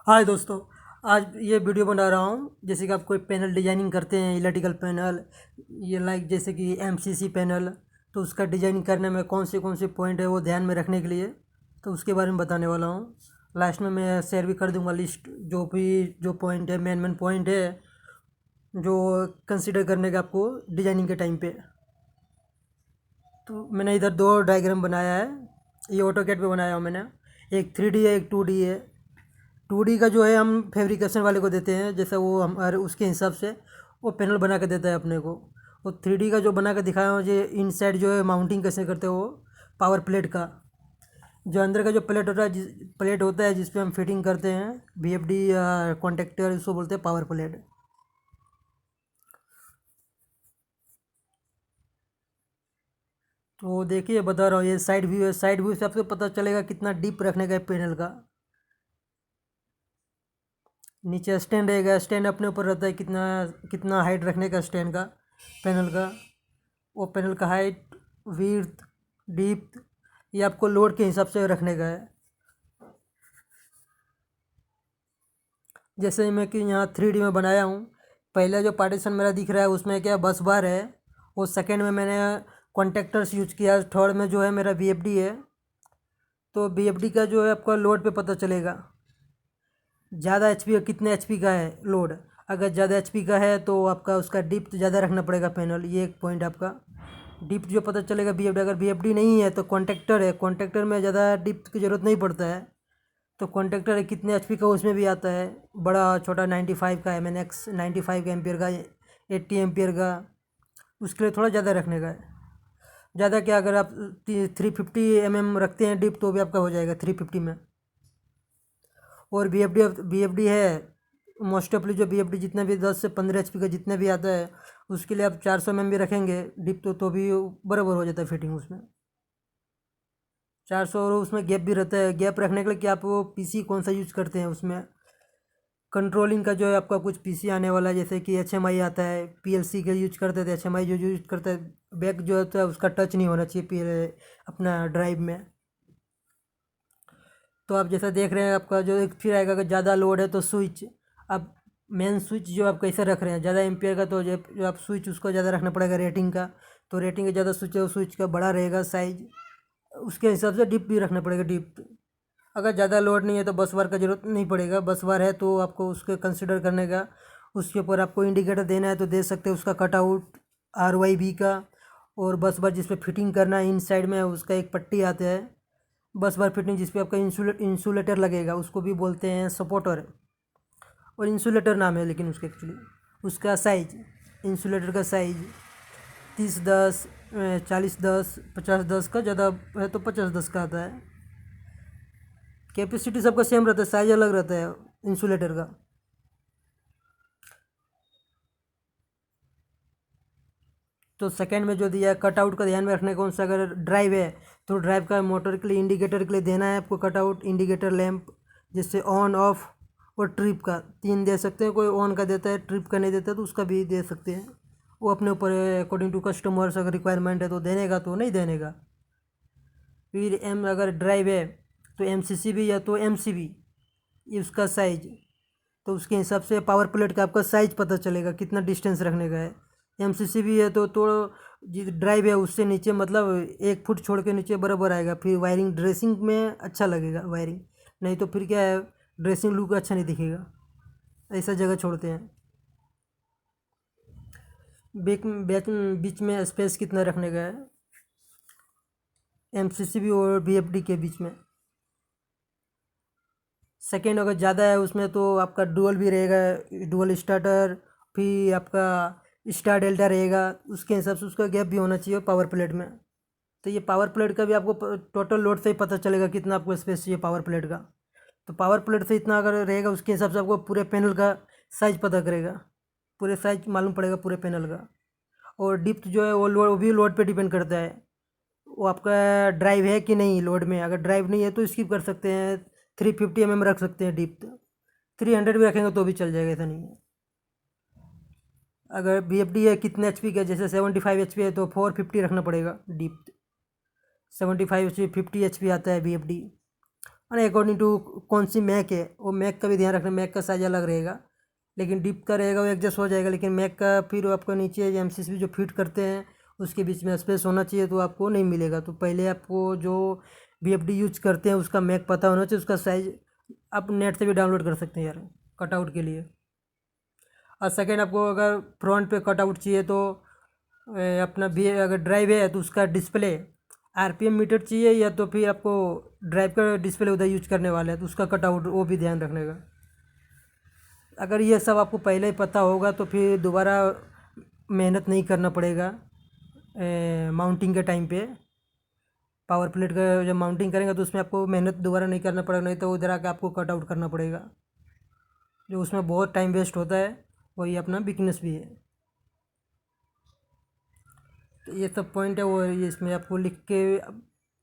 हाय दोस्तों। आज ये वीडियो बना रहा हूँ जैसे कि आप कोई पैनल डिजाइनिंग करते हैं, इलेक्ट्रिकल पैनल, ये लाइक जैसे कि एमसीसी पैनल। तो उसका डिजाइनिंग करने में कौन से पॉइंट है वो ध्यान में रखने के लिए, तो उसके बारे में बताने वाला हूँ। लास्ट में मैं शेयर भी कर दूँगा लिस्ट, जो पॉइंट है, मेन पॉइंट है जो कंसिडर करने का आपको डिजाइनिंग के टाइम पे। तो मैंने इधर दो डायग्राम बनाया है, ये ऑटोकैड पे बनाया हूँ मैंने। एक 3D है, एक 2D है। 2D का जो है हम फैब्रिकेशन वाले को देते हैं, जैसा वो हमारे उसके हिसाब से वो पैनल बना के देता है अपने को। और 3D का जो बना के दिखाया हूँ, ये इनसाइड जो है माउंटिंग कैसे करते हो वो पावर प्लेट का, जो अंदर का जो प्लेट होता है जिस पे हम फिटिंग करते हैं VFD या कॉन्टेक्टर, उसको बोलते हैं पावर प्लेट। तो देखिए बता रहा हूँ, ये साइड व्यू है। साइड व्यू से आपको पता चलेगा कितना डीप रखने का है पैनल का। नीचे स्टैंड रहेगा, स्टैंड अपने ऊपर रहता है कितना कितना हाइट रखने का स्टैंड का, पैनल का। वो पैनल का हाइट, विड्थ, डीप्थ, ये आपको लोड के हिसाब से रखने का है। जैसे मैं कि यहाँ 3D में बनाया हूँ। पहले जो पार्टीशन मेरा दिख रहा है उसमें क्या बस बार है, और सेकेंड में मैंने कॉन्टेक्टर्स यूज किया, थर्ड में जो है मेरा VFD है। तो VFD का जो है आपका लोड पे पता चलेगा ज़्यादा HP का, कितने HP का है लोड। अगर ज़्यादा HP का है तो आपका उसका डिप्थ ज़्यादा रखना पड़ेगा पैनल, ये एक पॉइंट आपका। डिप्थ जो पता चलेगा VFD, अगर VFD नहीं है तो कॉन्टेक्टर है, कॉन्टेक्टर में ज़्यादा डिप्थ की ज़रूरत नहीं पड़ता है। तो कॉन्टेक्टर है कितने HP का उसमें भी आता है, बड़ा छोटा 95 का MNX, 95 का एम्पियर का, 80 एम्पियर का, उसके लिए थोड़ा ज़्यादा रखने का है। ज़्यादा क्या, अगर आप 350 रखते हैं डिप तो भी आपका हो जाएगा 350 में। और VFD है मोस्ट ऑफली, जो VFD जितना भी 10 से 15 HP का जितना भी आता है उसके लिए आप 400 mm भी रखेंगे डिप तो भी बराबर हो जाता है फिटिंग उसमें। 400, और उसमें गैप भी रहता है। गैप रखने के लिए कि आप वो PC कौन सा यूज करते हैं उसमें। कंट्रोलिंग का जो है आपका कुछ PC आने वाला है, जैसे कि HMI आता है, PLC के यूज करते थे। HMI जो यूज करता है, बैक जो होता है उसका टच नहीं होना चाहिए अपना ड्राइव में। तो आप जैसा देख रहे हैं आपका जो एक फिर आएगा, अगर ज़्यादा लोड है तो स्विच। अब मेन स्विच जो आप कैसे रख रहे हैं, ज़्यादा एम्पियर का, तो जो आप स्विच उसको ज़्यादा रखना पड़ेगा रेटिंग का। तो रेटिंग का ज़्यादा स्विच है, स्विच का बड़ा रहेगा साइज, उसके हिसाब से डिप भी रखना पड़ेगा डिप। अगर ज़्यादा लोड नहीं है तो बस बार का ज़रूरत नहीं पड़ेगा। बस बार है तो आपको उसके कंसिडर करने का, उसके ऊपर आपको इंडिकेटर देना है तो दे सकते हैं, उसका कटआउट RYB का। और बस बार जिस पे फिटिंग करना है इन साइड में उसका एक पट्टी आता है बस बार फिटिंग, जिस पे आपका इंसुलेटर लगेगा, उसको भी बोलते हैं सपोर्टर। और इंसुलेटर नाम है लेकिन उसका एक्चुअली, उसका साइज, इंसुलेटर का साइज 30-10, 40-10, 50-10 का, ज़्यादा है तो 50-10 का आता है। कैपेसिटी सबका सेम रहता है, साइज अलग रहता है इंसुलेटर का। तो सेकंड में जो दिया है कटआउट का ध्यान में रखने, कौन सा, अगर ड्राइव है तो ड्राइव का मोटर के लिए, इंडिकेटर के लिए देना है आपको कटआउट, इंडिकेटर लैंप, जिससे ऑन ऑफ। और ट्रिप का 3 दे सकते हैं, कोई ऑन का देता है, ट्रिप का नहीं देता तो उसका भी दे सकते हैं। वो अपने ऊपर है, अकॉर्डिंग टू कस्टमर्स, अगर रिक्वायरमेंट है तो देने का, तो नहीं देने का। फिर अगर ड्राइव है तो MCCB या तो MCB, ये उसका साइज। तो उसके हिसाब से पावर प्लेट का आपका साइज पता चलेगा कितना डिस्टेंस रखने का है। MCCB है तो ड्राइव है उससे नीचे, मतलब 1 फुट छोड़ के नीचे बराबर आएगा। फिर वायरिंग ड्रेसिंग में अच्छा लगेगा वायरिंग, नहीं तो फिर क्या है, ड्रेसिंग लुक अच्छा नहीं दिखेगा। ऐसा जगह छोड़ते हैं। बीच में स्पेस कितना रखने का है MCCB और VFD के बीच में। सेकेंड अगर ज़्यादा है उसमें तो आपका डुअल भी रहेगा, डुअल स्टार्टर, फिर आपका स्टार डेल्टा रहेगा, उसके हिसाब से उसका गैप भी होना चाहिए पावर प्लेट में। तो ये पावर प्लेट का भी आपको टोटल लोड से ही पता चलेगा कितना आपको स्पेस चाहिए पावर प्लेट का। तो पावर प्लेट से इतना अगर रहेगा उसके हिसाब से आपको पूरे पैनल का साइज पता करेगा, पूरे साइज मालूम पड़ेगा पूरे पैनल का। और डिप्थ जो है वो भी लोड पे डिपेंड करता है, वो आपका ड्राइव है कि नहीं लोड में। अगर ड्राइव नहीं है तो स्किप कर सकते हैं, 350 रख सकते हैं डीप। 300 भी रखेंगे तो भी चल जाएगा, ऐसा नहीं है। अगर VFD है कितने HP का, जैसे 75 HP है तो 450 रखना पड़ेगा डीप। 75 HP, 50 HP आता है VFD। और अकॉर्डिंग टू कौन सी मैक है, वो मैक का भी ध्यान रखना, मैक का साइज अलग रहेगा, लेकिन डिप का रहेगा वो एडजस्ट हो जाएगा, लेकिन मैक का फिर आपको नीचे एमसीसी जो फिट करते हैं उसके बीच में स्पेस होना चाहिए, तो आपको नहीं मिलेगा। तो पहले आपको जो बीएफडी यूज करते हैं उसका मैक पता होना चाहिए, उसका साइज आप नेट से भी डाउनलोड कर सकते हैं यार कटआउट के लिए। और सेकेंड, आपको अगर फ्रंट पे कटआउट चाहिए तो अपना भी अगर ड्राइव है तो उसका डिस्प्ले आरपीएम मीटर चाहिए, या तो फिर आपको ड्राइव का डिस्प्ले उधर यूज करने वाला है तो उसका कटआउट वो भी ध्यान रखने का। अगर ये सब आपको पहले ही पता होगा तो फिर दोबारा मेहनत नहीं करना पड़ेगा माउंटिंग के टाइम पे। पावर प्लेट का जब माउंटिंग करेंगे तो उसमें आपको मेहनत दोबारा नहीं करना पड़ेगा, नहीं तो उधर आके आपको कटआउट करना पड़ेगा, जो उसमें बहुत टाइम वेस्ट होता है, वही अपना वीकनेस भी है। तो ये सब पॉइंट है वो ये इसमें आपको लिख के,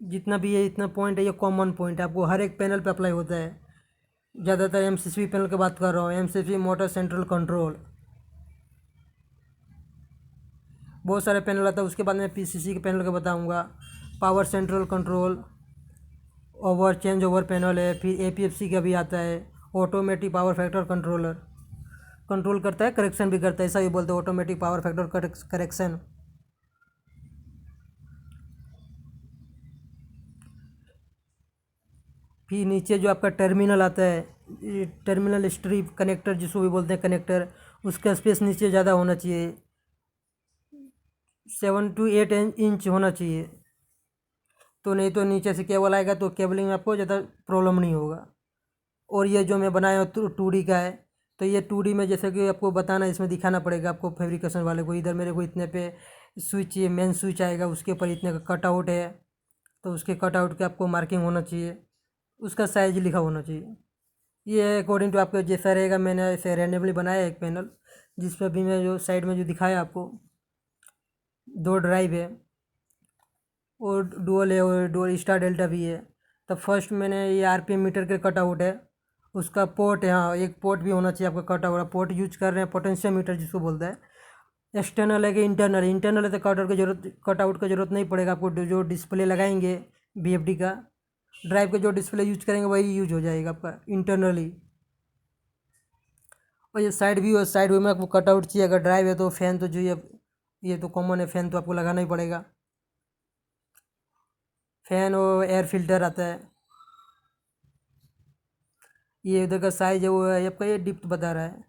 जितना भी है इतना पॉइंट है, ये कॉमन पॉइंट है, आपको हर एक पैनल पे अप्लाई होता है। ज़्यादातर एमसीसी पैनल की बात कर रहा हूँ, एमसीसी मोटर सेंट्रल कंट्रोल, बहुत सारे पैनल आता है। उसके बाद मैं पीसीसी के पैनल का बताऊँगा, power central control, over change over panel है, फिर एपीएफसी का भी आता है, automatic power factor controller, control करता है करेक्शन भी करता है, ऐसा भी बोलते हैं ऑटोमेटिक पावर फैक्टर करेक्शन। फिर नीचे जो आपका टर्मिनल आता है, टर्मिनल स्ट्रिप कनेक्टर जिसको भी बोलते हैं कनेक्टर, उसका स्पेस नीचे ज़्यादा होना चाहिए, 7 to 8 इंच होना चाहिए, तो नहीं तो नीचे से केबल आएगा तो केबलिंग में आपको ज़्यादा प्रॉब्लम नहीं होगा। और ये जो मैं बनाया हूँ 2D का है, तो ये 2D में जैसे कि आपको बताना, इसमें दिखाना पड़ेगा आपको फैब्रिकेशन वाले को, इधर मेरे को इतने पे स्विच, ये मेन स्विच आएगा उसके ऊपर इतने का कटआउट है, तो उसके कटआउट के आपको मार्किंग होना चाहिए, उसका साइज लिखा होना चाहिए। ये अकॉर्डिंग टू आपका जैसा रहेगा। मैंने ऐसे रैंडमली बनाया एक पैनल, जिस पर भी मैं जो साइड में जो दिखाया आपको, 2 ड्राइव है और डुअल है और डुअल स्टार डेल्टा भी है। तो फर्स्ट मैंने ये आरपीएम मीटर के कटआउट है, उसका पोर्ट है, हाँ एक पोर्ट भी होना चाहिए आपका कटआउट, पोर्ट यूज कर रहे हैं पोटेंशियल मीटर जिसको बोलता है। एक्सटर्नल है कि इंटरनल, इंटरनल है तो कटआउट की जरूरत नहीं पड़ेगा आपको, जो डिस्प्ले लगाएंगे बीएफडी का, ड्राइव का जो डिस्प्ले यूज करेंगे वही यूज हो जाएगा आपका इंटरनली। और ये साइड व्यू है, साइड व्यू में आपको कटआउट चाहिए, अगर ड्राइव है तो फैन तो जो ये तो कॉमन है, फैन तो आपको लगाना ही पड़ेगा, फैन और एयर फिल्टर आता है। ये इधर का साइज है वो है आपका, ये डिप्थ बता रहा है।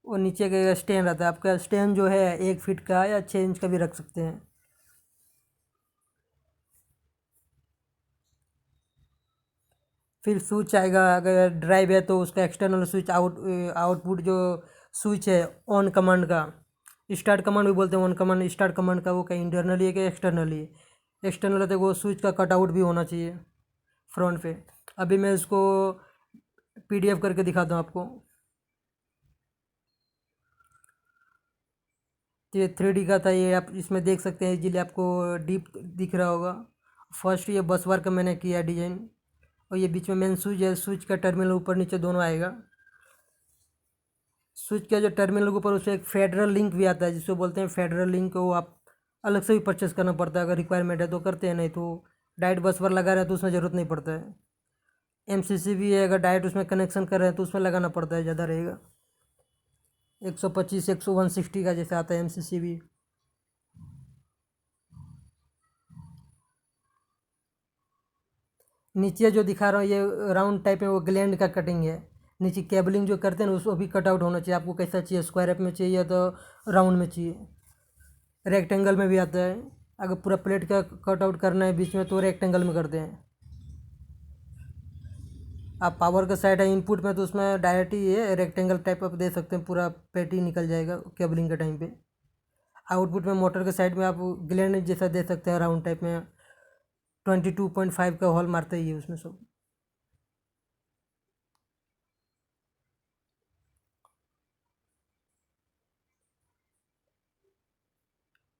और नीचे का स्टैंड रहता है आपका, स्टैंड जो है 1 फीट का या 6 इंच का भी रख सकते हैं। फिर स्विच आएगा, अगर ड्राइव है तो उसका एक्सटर्नल स्विच, आउटपुट जो स्विच है ऑन कमांड का, स्टार्ट कमांड भी बोलते हैं, ऑन कमांड स्टार्ट कमांड का, वो क्या इंटरनली है कि एक्सटर्नली है। एक्सटर्नल है तो वो स्विच का कटआउट भी होना चाहिए फ्रंट पे। अभी मैं इसको पीडीएफ करके दिखाता हूँ आपको। तो ये 3D का था, ये आप इसमें देख सकते हैं इजीली, आपको डीप दिख रहा होगा। फर्स्ट ये बस बार का मैंने किया डिजाइन, और ये बीच में मेन स्विच है, स्विच का टर्मिनल ऊपर नीचे दोनों आएगा। स्विच का जो टर्मिनल के ऊपर उसमें एक फेडरल लिंक भी आता है जिसको बोलते हैं फेडरल लिंक, वो आप अलग से भी परचेस करना पड़ता है, अगर रिक्वायरमेंट है तो करते हैं, नहीं तो डायरेक्ट बस पर लगा रहे हैं तो उसमें ज़रूरत नहीं पड़ता है। एमसीसी भी है, अगर डायरेक्ट उसमें कनेक्शन कर रहे हैं तो उसमें लगाना पड़ता है, ज़्यादा रहेगा। 125 160 का जैसे आता है एमसीसी भी। नीचे जो दिखा रहा हूँ ये राउंड टाइप में, वो ग्लैंड का कटिंग है। नीचे केबलिंग जो करते हैं ना उसको भी कट आउट होना चाहिए, आपको कैसा चाहिए, स्क्वायर एप में चाहिए तो राउंड में चाहिए, रेक्टेंगल में भी आता है। अगर पूरा प्लेट का कट आउट करना है बीच में तो रेक्टेंगल में करते हैं। आप पावर का साइड है इनपुट में तो उसमें डायरेक्ट ही ये रेक्टेंगल टाइप आप दे सकते हैं, पूरा प्लेट ही निकल जाएगा केबलिंग के टाइम पे। आउटपुट में मोटर के साइड में आप ग्लैंड जैसा दे सकते हैं राउंड टाइप में, 22.5 का हॉल मारता ही है उसमें सब।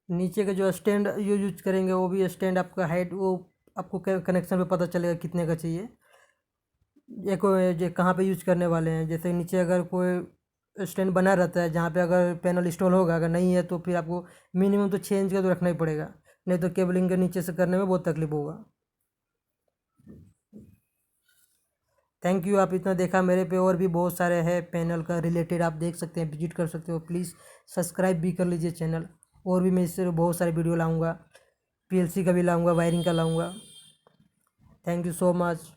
नीचे का जो स्टैंड यूज करेंगे वो भी स्टैंड आपका हाइट, वो आपको कनेक्शन पे पता चलेगा कितने का चाहिए, ये कोई जो कहाँ पे यूज करने वाले हैं। जैसे नीचे अगर कोई स्टैंड बना रहता है जहाँ पे अगर पैनल इंस्टॉल होगा, अगर नहीं है तो फिर आपको मिनिमम तो 6 इंच का तो रखना ही पड़ेगा, नहीं तो केबलिंग के नीचे से करने में बहुत तकलीफ होगा। थैंक यू, आप इतना देखा मेरे पे। और भी बहुत सारे हैं पैनल का रिलेटेड, आप देख सकते हैं, विजिट कर सकते हो। प्लीज़ सब्सक्राइब भी कर लीजिए चैनल। और भी मैं इससे बहुत सारे वीडियो लाऊंगा, पीएलसी का भी लाऊंगा, वायरिंग का लाऊंगा। Thank you so much.